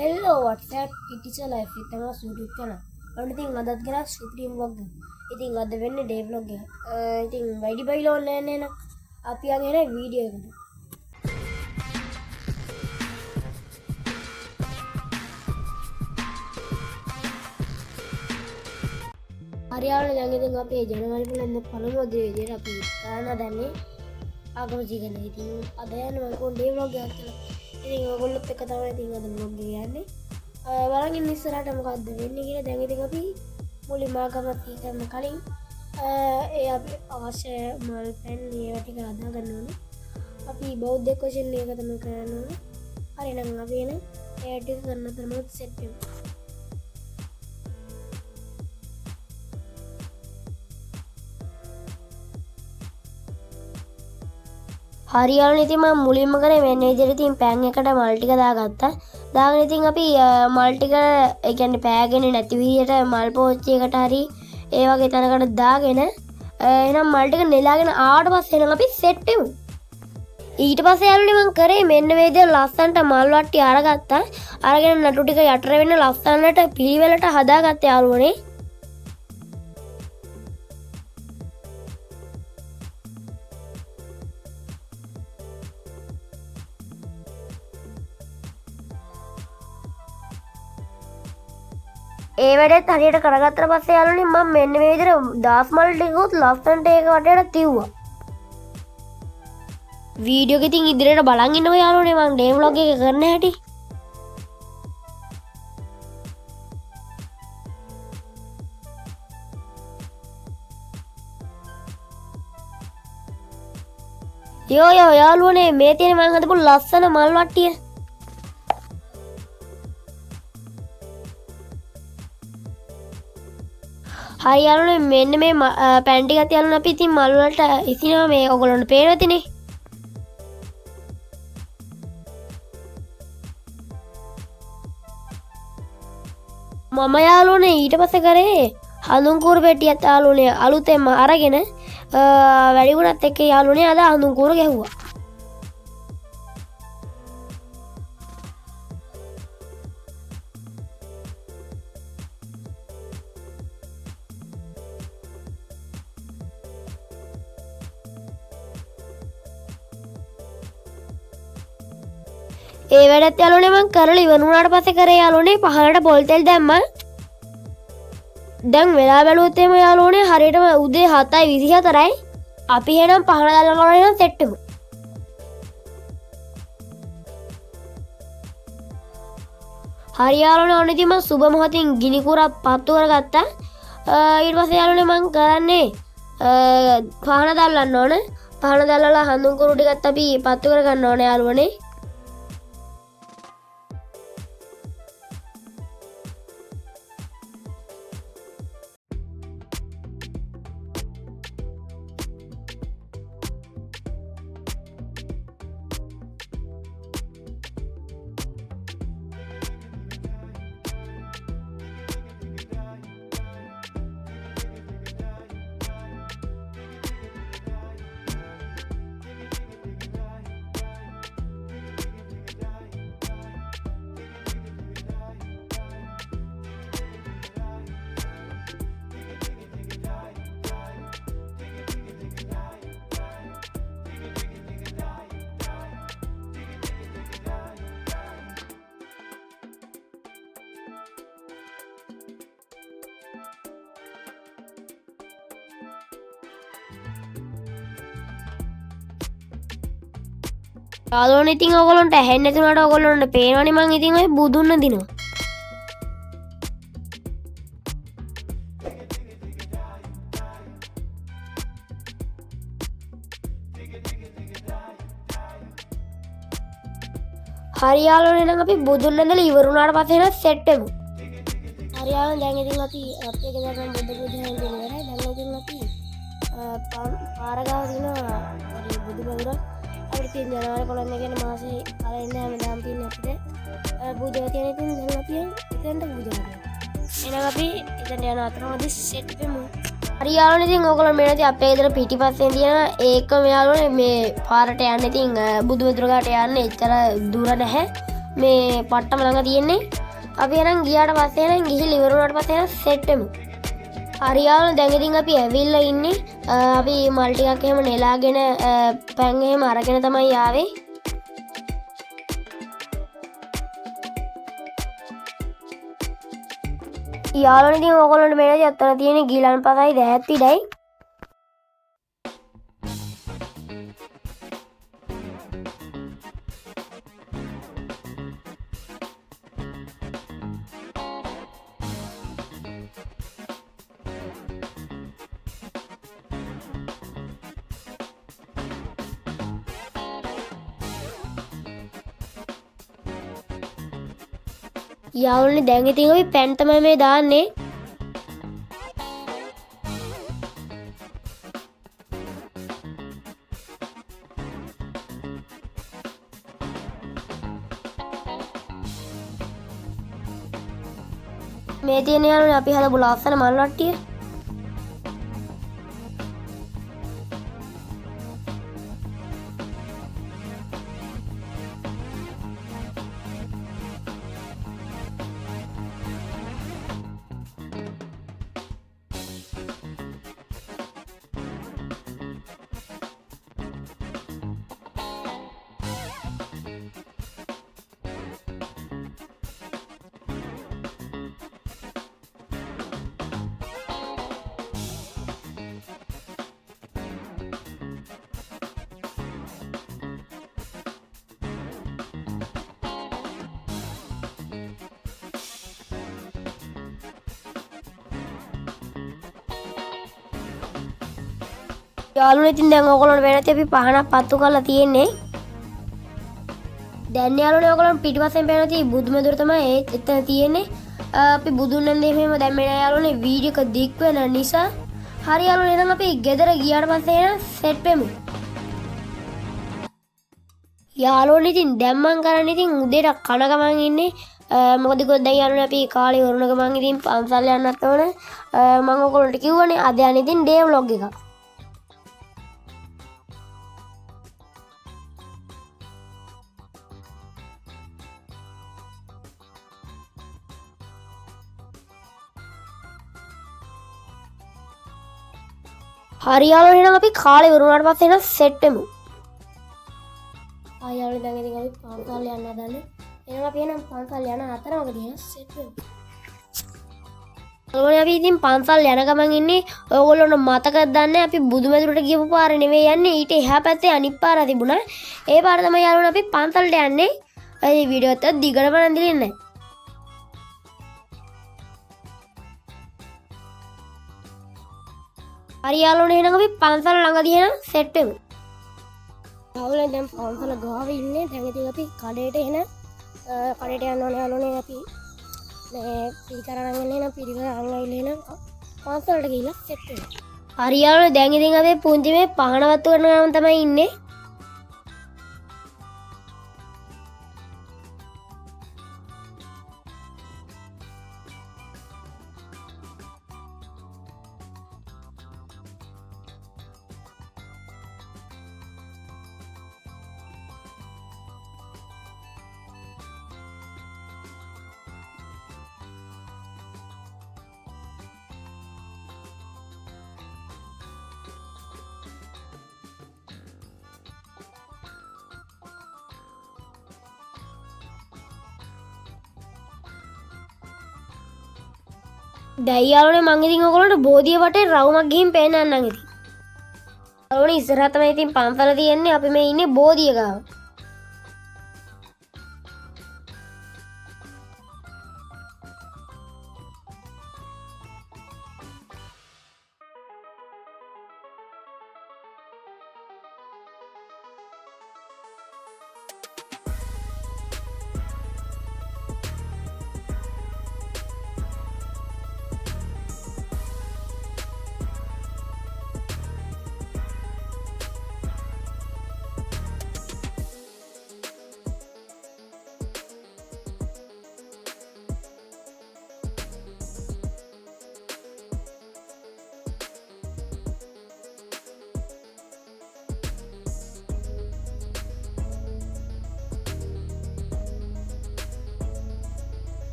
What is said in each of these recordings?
Hello, what's up? It is a life with our YouTube channel. One thing අදත් ගෙන supreme vlog එක. ඉතින් අද වෙන්නේ day vlog එක. ඉතින් වැඩි බයිල online නේ න අපි යන්නේ වීඩියෝ එකට. හරියාවල දැන් ඉතින් අපි ජනවාරි පොළොන්නේ පළමුව විදියට අපි කරන්න දන්නේ ආගමජී ගැන. ඉතින් අද යන්නේ මම කොහොම day vlog එකක් කියලා. ඉතින් ඔයගොල්ලොත් එක්ක තමයි ඉතින් අද vlog එක යන්නේ. බලන් ඉන්න ඉස්සරහට මොකද්ද වෙන්නේ කියලා දැන් ඉතින් අපි මුලින්ම ආගමත් කරන කලින් ඒ අපි අවශ්‍ය මල් පැන් ඒවා ටික හදා ගන්න ඕනේ. අපි බෞද්ධ කොෂන් එක තමයි කරන්න ඕනේ. හරි නම් අපි එන ඒ ටික කරන තරමට සෙට් වෙමු. හරියාවනේ ඉතින් මම මුලින්ම කරේ මෙන්න විදිහට ඉතින් පෑන් එකට මල් ටික දාගත්තා. දාගෙන ඉතින් අපි මල් ටික ඒ කියන්නේ පෑගෙන්නේ නැති විදිහට මල් පෝච්චි එකට හරි ඒ වගේ තැනකට දාගෙන එහෙනම් මල් ටික නෙලාගෙන ආවට පස්සේ එහෙනම් අපි සෙට් වෙමු. ඊට පස්සේ යාළුවනේ මම කරේ මෙන්න මේ විදිහට ලස්සනට මල් වට්ටි අරගත්තා. අරගෙන නටු ටික යටර වෙන්න ලස්සනට පිළිවෙලට හදාගත්තා යාළුවනේ. ඒ වැඩේත් හරියට කරගත්තට පස්සේ යාළුවනේ මම මෙන්න මේ විදිහට දාස් මල් ටිකකුත් ලස්සනට ඒක වටේට තියුවා. වීඩියෝ එක ඉතින් ඉදිරියට බලන් ඉන්නවා යාළුවනේ මම ඩේ vlog එක කරන හැටි. යෝ යාළුවනේ මේ තියෙන මම හදපු ලස්සන මල් වට්ටිය. හරි යාළුවනේ මෙන්න මේ පැන් ටිකත් යාළුවනේ අපි ඉතින් මල් වලට ඉසිනවා මේ ඔයගොල්ලන්ට පේනවතිනේ. මම යාළුවනේ ඊට පස්සේ කරේ හඳුන් කූරු පෙට්ටියත් යාළුවනේ අලුතෙන්ම අරගෙන වැඩි වුණත් එක්ක යාළුවනේ අද හඳුන් කූරු ගැහුවා. ඒ වැඩත් යාළුවනේ මම කරලා ඉවර වුණාට පස්සේ කරේ යාළුවනේ පහනට පොල් තෙල් දැම්මා. දැන් වෙලා බැලුවොත් එහෙම යාළුවනේ හරියටම උදේ 7:24යි. අපි එහෙනම් පහන දැල්ලා කරගෙන සෙට් වෙමු. හරි යාළුවනේ ඔන්න ඉතින් මම සුබ මොහොතින් ගිනි කුරක් පත්තු කරගත්තා. ඊට පස්සේ යාළුවනේ මම කරන්නේ පහන දැල්ලන්න ඕන. පහන දැල්ලලා හඳුන් කුරු ටිකත් අපි පත්තු කරගන්න ඕනේ යාළුවනේ. යාළුවනේ ඉතින් ඔයගොල්ලන්ට ඇහෙන්නේ නැති උනාට ඔයගොල්ලන්ට පේනවනේ මං ඉතින් ඔය බුදුන් නදිනවා. හරි යාළුවනේ නම් අපි බුදුන් නදලා ඉවර වුණාට පස්සේ එහෙනම් සෙට් වෙමු. හරි යාළුවනේ දැන් ඉතින් අපි අපේ ගෙදර බුදු පුජාවෙන් ඉවරයි. දැන් ඉතින් අපි පාරගාව දිනවා හරි බුදු බඳුරක් අපිට තියෙන ජනවාරි 15 කියන මාසේ කලින් හැමදාම තියෙන අපිට පූජා තියෙන ඉතින් දැන් අපි එතනට පූජා කරනවා. එහෙනම් අපි එතන යන අතරමැදි සෙට් වෙමු. හරි යාළුවනේ ඉතින් ඕගොල්ලෝ මෙන්න අපේ ගෙදර පිටිපස්සෙන් තියෙන ඒකම යාළුවනේ මේ පාරට යන්න ඉතින් බුදු මෙදුරකට යන්න එච්චර දුර නැහැ. මේ පට්ටම ළඟ තියෙන්නේ. අපි අරන් ගියාට පස්සේ නම් ගිහින් ඉවර වුණාට පස්සේ නම් සෙට් වෙමු. හරියාවල දැන් ඉතින් අපි ඇවිල්ලා ඉන්නේ. අපි මල් ටිකක් එහෙම නෙලාගෙන පැන් එහෙම අරගෙන තමයි ආවේ. යාළුවනේ ඉතින් ඕගොල්ලන්ට මේක අත්තන තියෙන ගිලන් පසයි දෑත් පිටයි. යාළුවනේ දැන් ඉතින් අපි පැන් තමයි මේ දාන්නේ. මේ තියෙන යාළුවනේ අපි හදපු ලස්සන මල් වට්ටිය. යාළුවනේ ඉතින් දැන් ඕගොල්ලන්ට වෙනත් අපි පහනක් පත්තු කරලා තියෙන්නේ. දැන් යාළුවනේ ඕගොල්ලන් පිටිපස්සෙන් පේන තියෙන බුදුමෙදුර තමයි එතන තියෙන්නේ. අපි බුදුන් නැන්දේ මෙහෙම දැම්මේ නෑ යාළුවනේ වීඩියෝ එක දික් වෙන නිසා. හරි යාළුවනේ එහෙනම් අපි ගෙදර ගියාට පස්සේ එන සෙට් වෙමු. යාළුවනේ ඉතින් දැන් මං කරන්නේ ඉතින් උදේට කන ගමන් ඉන්නේ. මොකද කොහොමද දැන් යාළුවනේ අපි කාලේ වරුණ ගමන් ඉතින් පන්සල් යන්නත් ඕනේ. මම ඕගොල්ලන්ට කිව්වනේ අද යන්නේ ඉතින් ඩේ ව්ලොග් එකක්. හරියාළුවනේ එහෙනම් අපි කාලේ වරුණාට පස්සේ එන සෙට් වෙමු. ආයෙත් දැන් ඉතින් අපි පන්සල් යන්න හදන්නේ. එහෙනම් අපි එනම් පන්සල් යන අතරමකදී එන සෙට් වෙමු. ඕනේ අපි ඉතින් පන්සල් යන ගමන් ඉන්නේ. ඕගොල්ලොන්ට මතකද දන්නේ අපි බුදුමැදුරට ගියපු පාර නෙවෙයි යන්නේ. ඊට එහා පැත්තේ අනිත් පාර තිබුණා. ඒ පාර තමයි යාළුවනේ අපි පන්සලට යන්නේ. ඒ වීඩියෝ එක දිගටම නන්දිලින්නේ නැහැ. හරි යාළුවනේ එහෙනම් අපි පන්සල ළඟදී එන සෙට් වෙමු. යාළුවනේ දැන් පන්සල ගාව ඉන්නේ. දැන් ඉතින් අපි කඩේට එන කඩේට යන්න ඕනේ යාළුවනේ අපි මේ පිරිකර අරන් එන්න පිරිකර අරන් ආවිල්ලා එන පන්සලට ගිහිල්ලා සෙට් වෙමු. හරි යාළුවනේ දැන් ඉතින් අපි පුංචි මේ පහන වත්තු කරන ගමන් තමයි ඉන්නේ. දැන් යාළුවනේ මං ඉතින් ඔයගොල්ලන්ට බෝධිය වටේ රවුමක් ගිහින් පේන්නන්නම් ඉතින්. යාළුවනේ ඉස්සරහ තමයි ඉතින් පන්සල තියෙන්නේ. අපි මේ ඉන්නේ බෝධිය ගාව.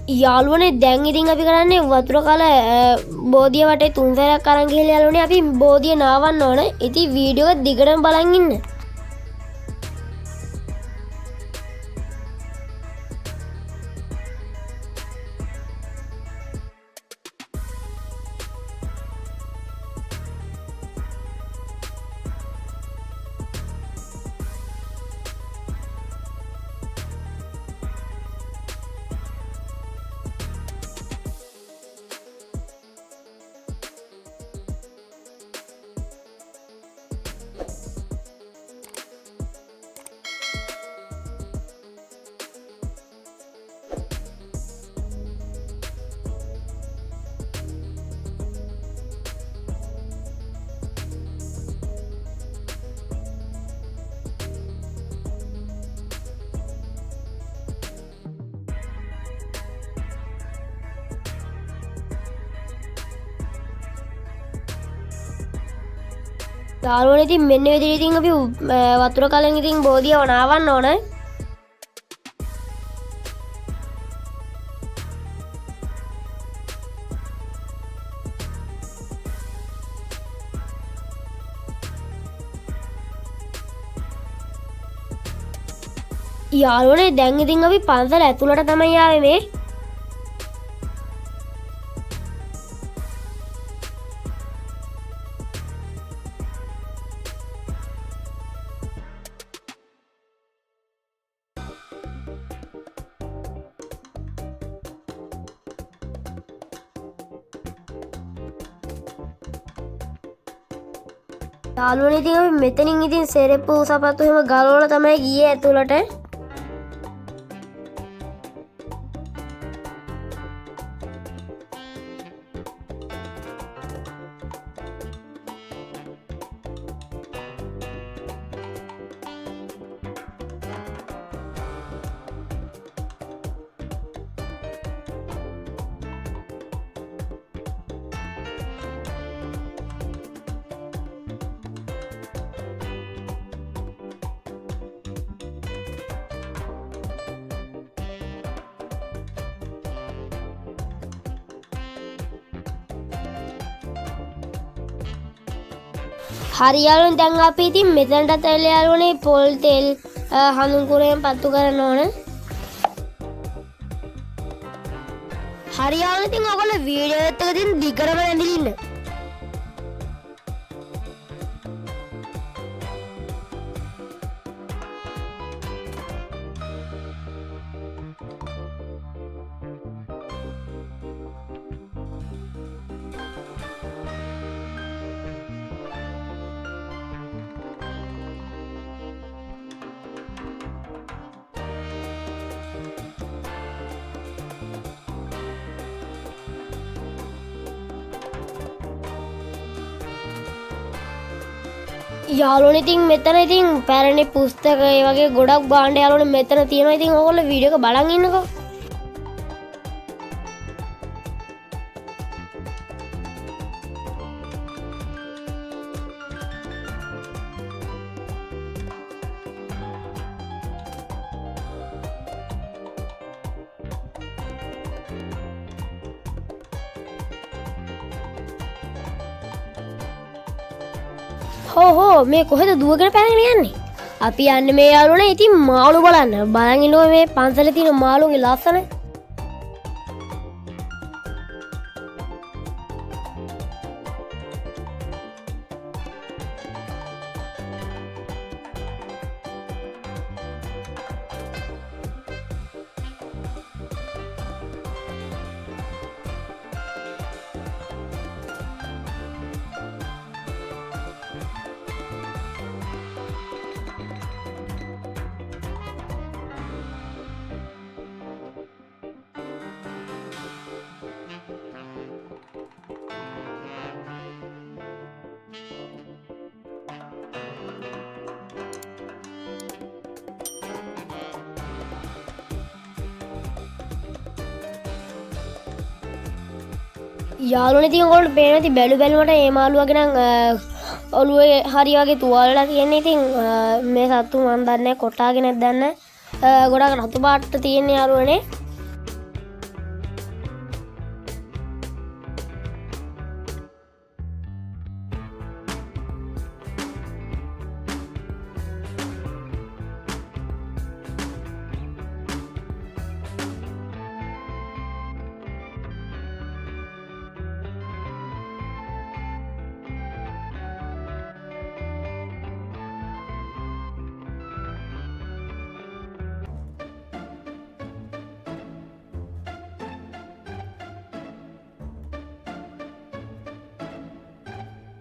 යාළුවනේ දැන් ඉතින් අපි කරන්නේ වතුර කාල බෝධිය වටේ 3 සැරයක් අරන් ගිහලා යාළුවනේ අපි බෝධිය නාවන්න ඕන. ඉතින් වීඩියෝ එක දිගටම බලන් ඉන්න. යාළුවනේ ඉතින් මෙන්න විදිහට ඉතින් අපි වතුර කලින් ඉතින් බෝධිය නාවන්න ඕන. යාළුවනේ දැන් ඉතින් අපි පන්සල ඇතුළට තමයි ආවේ මේ. යාළුවනේ ඉතින් අපි මෙතනින් ඉතින් සෙරෙප්පු සපත්තු එහෙම ගලවලා තමයි ගියේ ඇතුළට. හරි යාළුවනේ දැන් අපි ඉතින් මෙතනට ඇවිල්ලා යාළුවනේ පොල් තෙල් හඳුන් කුරයෙන් පත්තු කරන්න ඕන. හරි යාළුවනේ ඉතින් ඔයගොල්ලෝ වීඩියෝ එකත් ඉතින් දිගටම ඇඳිලා ඉන්න. යාළුවනේ ඉතින් මෙතන ඉතින් පැරණි පුස්තක ඒ වගේ ගොඩක් භාණ්ඩ යාළුවනේ මෙතන තියෙනවා. ඉතින් ඔයගොල්ලෝ වීඩියෝ එක බලන් ඉන්නකෝ. හෝ මේ කොහෙද දුවගෙන පැනගෙන යන්නේ? අපි යන්නේ මේ යාළුවනේ ඉතින් මාළු බලන්න. බලන් ඉන්නකො මේ පන්සලේ තියෙන මාළුගේ ලස්සන. යාළුවනේ ඉතින් ඔයගොල්ලෝ පේන ඉතින් බැලුමට මේ මාළුවගේ නම් ඔළුවේ හරි වගේ තුවාල වෙලා තියෙන්නේ. ඉතින් මේ සත්තු මන් දන්නේ කොටාගෙන නැද්ද දන්නේ. ගොඩක් රතු පාට තියෙන යාළුවනේ.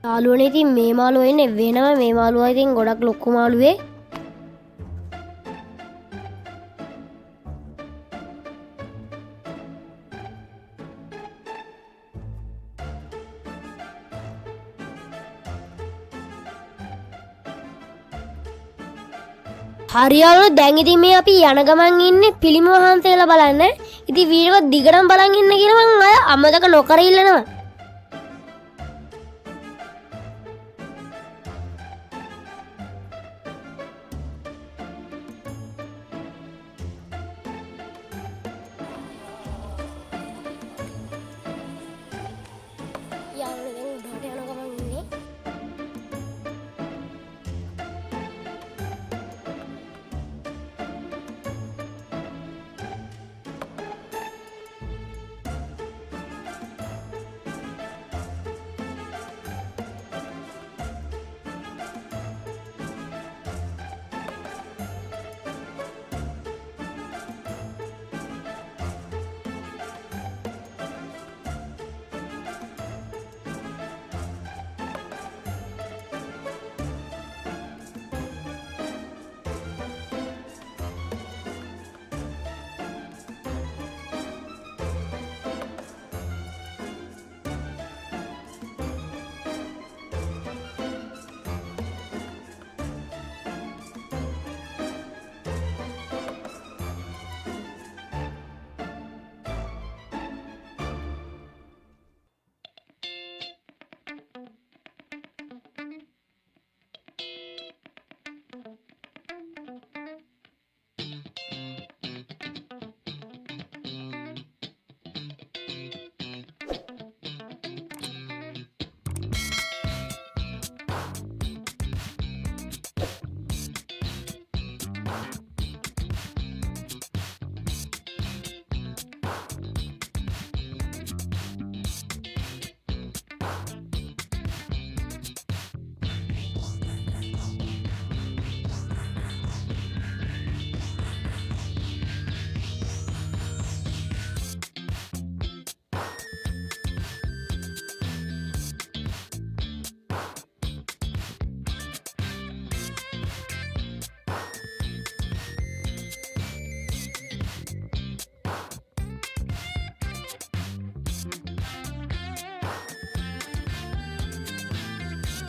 යාළුවනේ ඉතින් මේ මාළුවා ඉන්නේ වෙනම මේ මාළුවා ඉතින් ගොඩක් ලොකු මාළුවේ. හරියාලු දැන් ඉතින් මේ අපි යන ගමන් ඉන්නේ පිළිම වහන්සේලා බලන්න. ඉතින් වීඩියෝ දිගටම බලන් ඉන්න කියලා මම අය අමතක නොකර ඉල්ලනවා. යාළුවනේ දැන් උඩට යන ගමන් ඉන්නේ.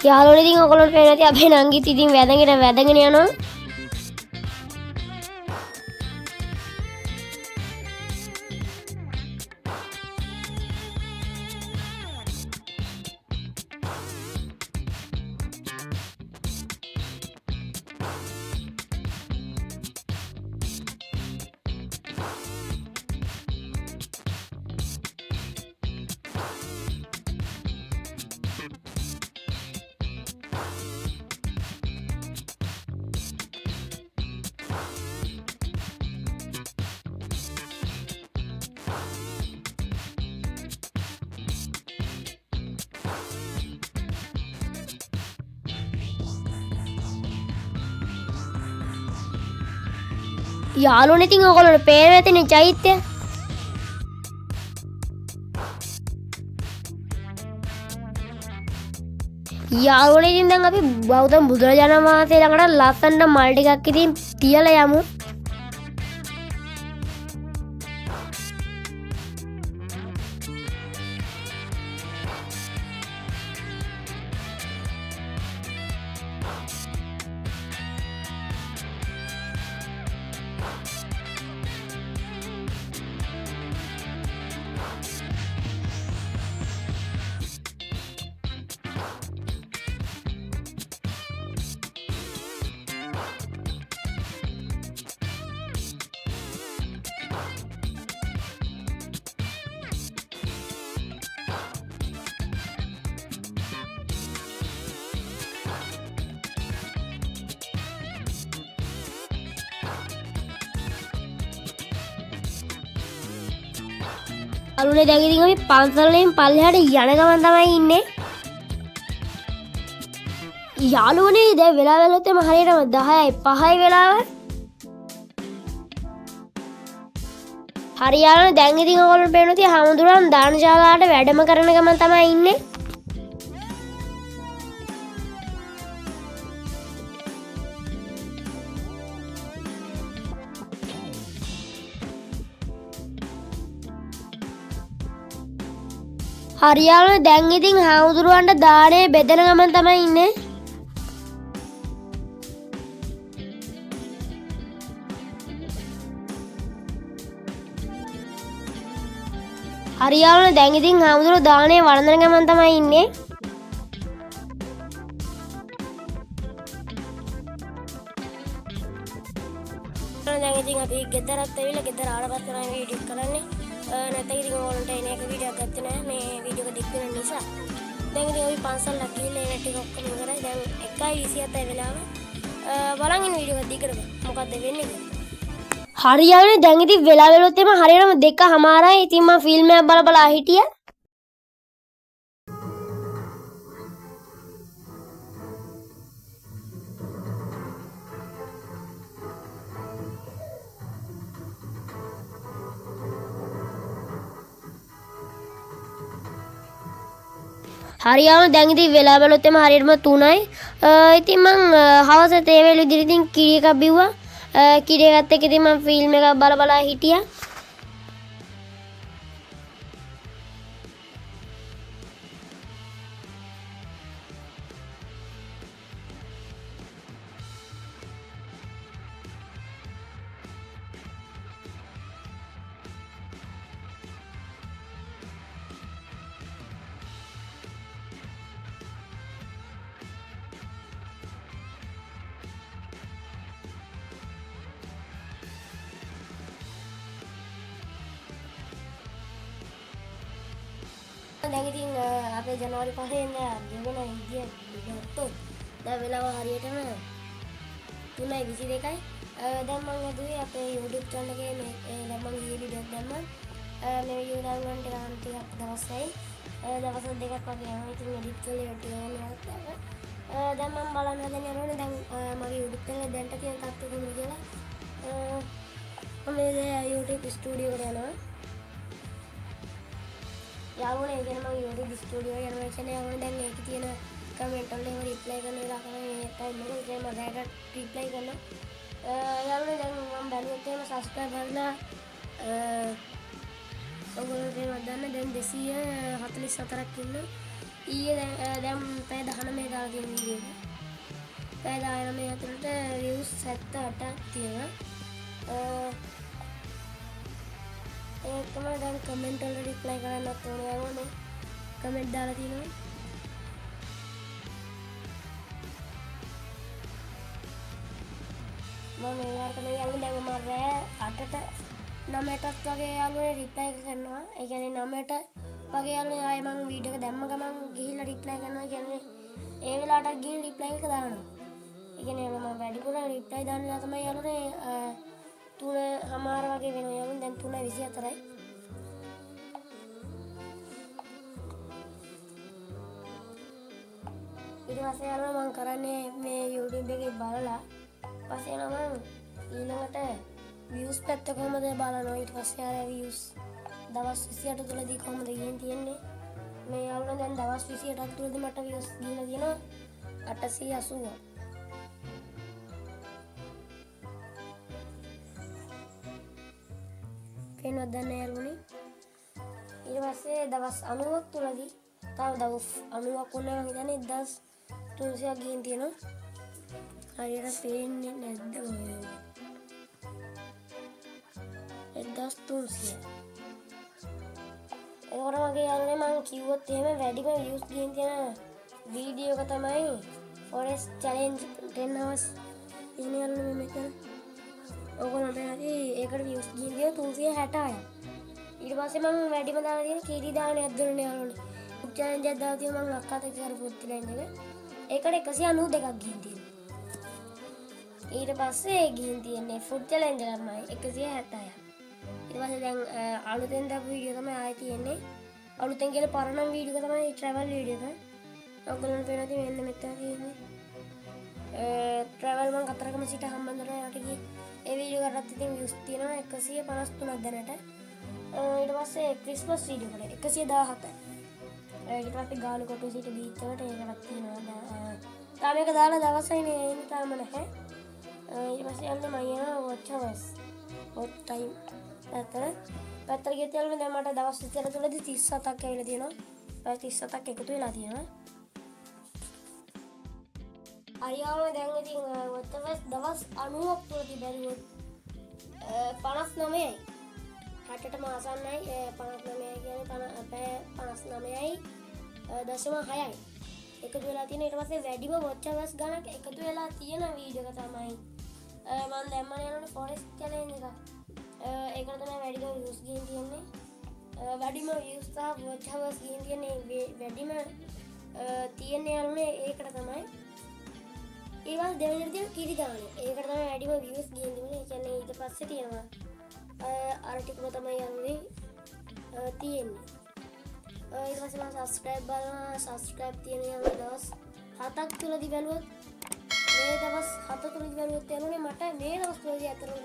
යාළුවනේ ඉතින් ඔයගොල්ලන්ට පේන්නේ නැති අපේ නංගිත් ඉතින් වැදගෙන යනවා. යාළුවනේ ඉතින් ඔයගොල්ලන්ට පේන්නේ නැතිනේ චෛත්‍ය. යාළුවනේ ඉතින් දැන් අපි ගෞතම බුදුරජාණන් වහන්සේ ළඟට ලස්සනට මල් ටිකක් ඉතින් තියලා යමු. යාළුවනේ දැන් ඉතින් අපි පන්සලෙන් පල්ලෙහාට යන ගමන් තමයි ඉන්නේ. යාළුවනේ දැන් වෙලාව වෙලොත් හරියටම 10:05 වෙලාව. හරි යාළුවනේ දැන් ඉතින් ඔයගොල්ලෝ පේනවා තිය හමුදුරන් දානශාලාවට වැඩම කරන ගමන් තමයි ඉන්නේ. හරියාලුනේ දැන් ඉතින් හාමුදුරුවන්ට දානේ බෙදෙන ගමන් තමයි ඉන්නේ. හරියාලුනේ දැන් ඉතින් හාමුදුරුවෝ දානේ වළඳන ගමන් තමයි ඉන්නේ. දැන් ඉතින් අපි ගෙදරත් ඇවිල්ලා ගෙදර ආවට පස්සේ තමයි වීඩියෝ කරන්නේ. නැත්නම් ඉතින් ඕනට එන එක වීඩියෝ එකක් ගත්තේ නැහැ මේ වීඩියෝ එක දික් වෙන නිසා. දැන් ඉතින් අපි පන්සල් ගිහිල්ලා ඒ ටික ඔක්කොම ඉවරයි. දැන් 1:27 වෙලාව. බලන් ඉන්න වීඩියෝ එක දිගටම මොකද්ද වෙන්නේ කියලා. හරියන්නේ දැන් ඉතින් වෙලා වෙලොත් එම හරියටම 2:00මාරයි. ඉතින් මම ෆිල්ම් එකක් බලා හිටියා. හරියම දැන් ඉතින් වෙලා බලුත් එම හරියටම 3යි. ඉතින් මං හවසට ඒ වෙලෙ ඉදිරිය ඉතින් කිරි එකක් බිව්වා. කිරි එකත් එක්ක ඉතින් මං ෆිල්ම් එකක් බලා හිටියා. දැන් ඉතින් අපේ ජනවාරි 5 වෙනිදා ගෙවන විදිය ගත්තොත් දැන් වෙලාව හරියටම 3:22යි. දැන් මම හදුවේ අපේ YouTube channel එකේ මේ දැන් මම ගියේ වීඩියෝ එකක් දැම්මා. මේ වීඩියෝ දාන්න ටිකක් දවසයි. දවස් දෙකක් වගේ යනවා. ඉතින් edit කරලා ටික යනවා. දැන් මම බලන්න හදන්නේ යනවනේ දැන් මගේ YouTube channel දැන්ට තියෙන තත්ත්වය කොහොමද කියලා. මම YouTube studio එකට යනවා. යාළුවනේ ඉතින් මම YouTube ස්ටුඩියෝ එක යනවා කියන්නේ යාළුවනේ දැන් ඒකේ තියෙන කමෙන්ට් වල එහෙම රිප්ලයි කරන එක තමයි ටයිම් එක ඉතින් මම දැන් රිප්ලයි කරනවා යාළුවනේ දැන් මම බැලුවොත් එහෙම සබ්ස්ක්‍රයිබ් කරලා ඔයගොල්ලෝ මේවත් දන්න දැන් 244ක් ඉන්න ඊයේ දැන් පැය 19 දාලා තියෙන වීඩියෝ එක පැය 19 ඇතුළත views 78ක් තියෙනවා ඒකම දැන් කමෙන්ට් වල රිප්ලයි කරන්නත් ඕනේ යවනේ කමෙන්ට් දාලා තිනවා මම යාළුවා තමයි යන්නේ දැන් මම රෑ 8ට 9ටත් වගේ යාළුවනේ රිප්ලයි කරනවා ඒ කියන්නේ 9ට වගේ යාළුවනේ ආයේ මම වීඩියෝ එක දැම්ම ගමන් ගිහිල්ලා රිප්ලයි කරනවා කියන්නේ ඒ වෙලාවටත් ගිහින් රිප්ලයි එක දානවා ඒ කියන්නේ මම වැඩිපුර රිප්ලයි දානවා තමයි යාළුවනේ 3:00 වගේ වෙනවා යන්නේ දැන් 3:24යි ඊට පස්සේ යනවා මම කරන්නේ මේ YouTube එකේ බලලා පස්සේ යනවා මම ඊළඟට views පැත්ත කොහමද බලනවා ඊට පස්සේ ආර views දවස් 28 තුලදී කොහමද තියෙන්නේ මේ යාළුවා දැන් දවස් 28ක් තුලදී මට views ගිහලා තියෙනවා 880 පේනවද දැන් යාළුවනේ ඊට පස්සේ දවස් 90ක් තුලදී තව දවස් 90ක් වුණා මම හිතන්නේ 1300ක් ගිහින් තියෙනවා හරියට පේන්නේ නැද්ද ඔය 1300 ඒකට මගේ යාළුවනේ මම කිව්වොත් එහෙම වැඩිම views ගිහින් තියෙන වීඩියෝ එක තමයි forest challenge 10 hours ඉන්නේ යාළුවනේ මෙතන ඕගොල්ලන්ට හරි ඒකට views ගිහින් තියෙන 366ක් ඊට පස්සේ මම වැඩිම දාලා තියෙන කීරි දාන්නේ අද්දුරනේ යාළුවනේ food challenge එකක් දාලා තියෙන මම අක්කාට කරපු food challenge එක ඒකට 192ක් ගිහින් තියෙනවා ඊට පස්සේ ගිහින් තියෙන්නේ food challenge එකමයි 176ක් ඊට පස්සේ දැන් අලුතෙන් දාපු වීඩියෝ තමයි ආයෙ තියෙන්නේ අලුතෙන් කියලා පරණ වීඩියෝ එක තමයි travel වීඩියෝ එක ඔයගොල්ලන්ට පේනවා මෙන්න මෙතන තියෙන්නේ travel මම කතරගම සිට හම්බන්තොට යට ගියේ ඒ වීඩියෝ එකටත් ඉතින් views තියෙනවා 153ක් දැනට ඊට පස්සේ ක්‍රිස්මස් වීඩියෝ එකට 117යි ඊට පස්සේ ගාලු කොටු සිට බීච් එකට ඒකටත් තියෙනවා තාම එක දාලා දවසයි නේ එන්නේ තාම නැහැ ඊට පස්සේ යන්නේ මම යනවා watch hours watch time පැත්තට ගියත් යාළුවනේ දැන් මට දවස් 24 තුලදී 37ක් ඇවිල්ලා තියෙනවා පැය 37ක් එකතු වෙලා තියෙනවා. හරියාම දැන් ඉතින් දවස් 90ක් තුලදී බැලුවොත් 59යි. 60ටම ආසන්නයි 59 කියන්නේ පැය 59යි 0.6යි. එකතු වෙලා තියෙන. ඊට පස්සේ වැඩිම watch hours ගණක් එකතු වෙලා තියෙන වීඩියෝ එක තමයි මම දැම්මම යනනේ forest challenge එක. ඒකට තමයි වැඩිම views ගිහින් තියෙන්නේ. වැඩිම views සහ watch hours ගිහින් තියෙන්නේ වැඩිම තියෙන්නේ යන්නේ ඒකට තමයි. ඒවල් දෙවෙනිට තියෙන කිරි දාන. ඒකට තමයි වැඩිම views ගිහින් තියෙන්නේ. ඒ කියන්නේ ඊට පස්සේ තියෙනවා අර ටිකම තමයි යන්නේ තියෙන්නේ. ඊට පස්සේ මම subscribe බලනවා. subscribe තියෙන යන්නේ දවස් 7ක් තුලදී බැලුවොත් මේ දවස් 7 තුලදී බැලුවොත් යන්නේ මට මේ දවස් තුලදී අතරම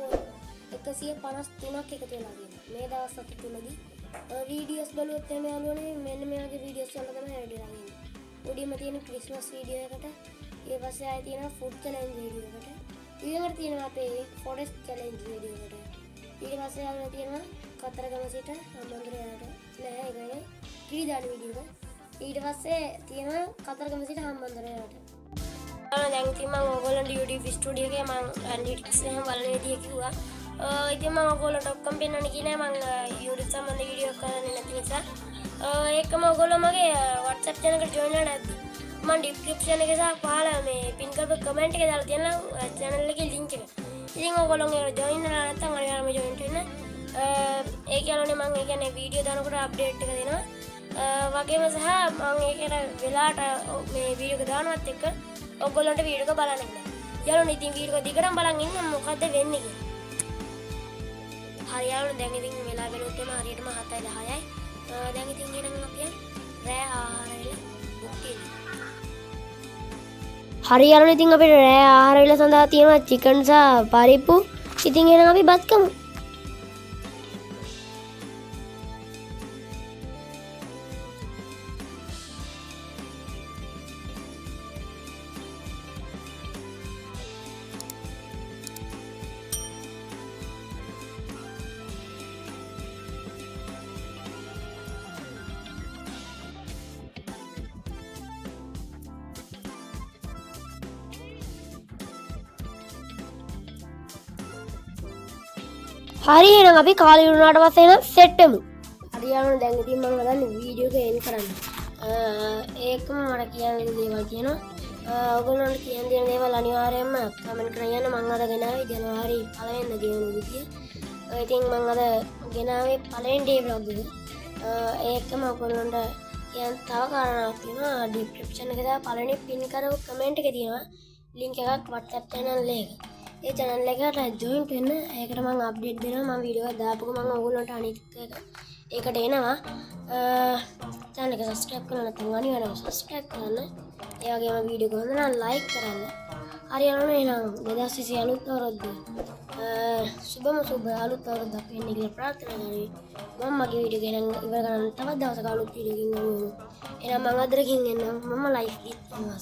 153ක් එකතු වෙලා තියෙනවා. මේ දවස් 7 තුලදී වීඩියෝස් බලුවොත් එහෙම යාළුවනේ මෙන්න මේ වගේ වීඩියෝස් වල තමයි වැඩි ලාගන්නේ. උඩින්ම තියෙන ක්‍රිස්මස් වීඩියෝ එකට, ඊට පස්සේ ආයෙ තියෙනවා ෆුඩ් චැලෙන්ජ් වීඩියෝ එකට, ඊළඟට තියෙනවා අපේ ෆොරෙස්ට් චැලෙන්ජ් වීඩියෝ එකට, ඊට පස්සේ ආයෙ තියෙනවා කතරගම සිට හම්බන්තොට නෑ ඒකනේ කිරිදාන වීඩියෝ එක. ඊට පස්සේ තියෙනවා කතරගම සිට හම්බන්තොට යට. දැන් ඉතින් මම ඕගොල්ලන්ට YouTube ස්ටුඩියෝ එකේ මම ඇනලිටික්ස් එහෙම බලන විදිය කිව්වා. ඉතින් මම ඔයගොල්ලන්ට ඔක්කොම පෙන්වන්න කියන්නේ මම YouTube සම්බන්ධ වීඩියෝ කරන්නේ නැති නිසා. ඒකම ඔයගොල්ලෝ මගේ WhatsApp channel එකට join වෙන්න නැද්දි මම description එකේ සහ පහළ මේ pin කරපු comment එකේ දාලා තියෙනවා channel එකේ link එක. ඉතින් ඔයගොල්ලෝ ඒකට join වෙලා නැත්නම් අනිවාර්යයෙන්ම join වෙන්න. ඒ කියන්නේ මම ඒ කියන්නේ වීඩියෝ දානකොට අප්ඩේට් එක දෙනවා. වගේම සහ මම ඒකට වෙලාවට මේ වීඩියෝ එක දානවත් එක්ක ඔයගොල්ලන්ට වීඩියෝ එක බලන්න ඉන්න. යාළුවනේ ඉතින් වීඩියෝ එක දිගටම බලන් ඉන්න මොකද්ද වෙන්නේ කියලා. හරියාවනේ දැන් ඉතින් වෙලා බැලුවොත් එම හරියටම 7:10යි. දැන් ඉතින් ඊළඟ අපි රෑ ආහාරය බුක්තිය. හරියාවනේ ඉතින් අපිට රෑ ආහාරය සඳහා තියෙනවා චිකන් සහ පරිප්පු. ඉතින් එහෙනම් අපි බත් කමු. හරි එහෙනම් අපි කාලේ වුණාට පස්සේ එන සෙට් වෙමු. හරියටම දැන් ඉතින් මම හදන්නේ වීඩියෝ එක එන් කරන්න. ඒකම මට කියන්න දේවල් කියනවා. ඔයගොල්ලන්ට කියන්න දෙන දේවල් අනිවාර්යයෙන්ම කමෙන්ට් කරලා යන්න. මම අද ගෙනාවේ ජනවාරි 1 වෙනිදා ගෙවන විදිය. ඉතින් මම අද ගෙනාවේ පළවෙනි ඩේ vlog එක. ඒකම ඔයගොල්ලන්ට කියන්න තව කාරණාවක් තියෙනවා. description එකේ දාලා පළවෙනි pin කරපු comment එකේ තියෙනවා link එකක් WhatsApp channel එක. ඒ channel එකට join වෙන්න. ඒකට මම අප්ඩේට් දෙනවා. මම වීඩියෝ එකක් දාපුවම මම ඔයගොල්ලන්ට අනිත් ඒකට එනවා. channel එක subscribe කරලා නැත්නම් අනිවාර්යයෙන්ම subscribe කරන්න. ඒ වගේම වීඩියෝ එක හොඳ නම් like කරන්න. හරියටම එහෙනම් 2020 අලුත් අවුරුද්ද සුබම සුබ අලුත් අවුරුද්දක් වෙන්න කියලා ප්‍රාර්ථනා කරමි. මම මගේ වීඩියෝ එක ඉවර කරන්න තවත් දවසක අලුත් වීඩියෝ එකකින් එනවා. එහෙනම් මම අදරකින් එන්නම්. මම live ඉන්නවා.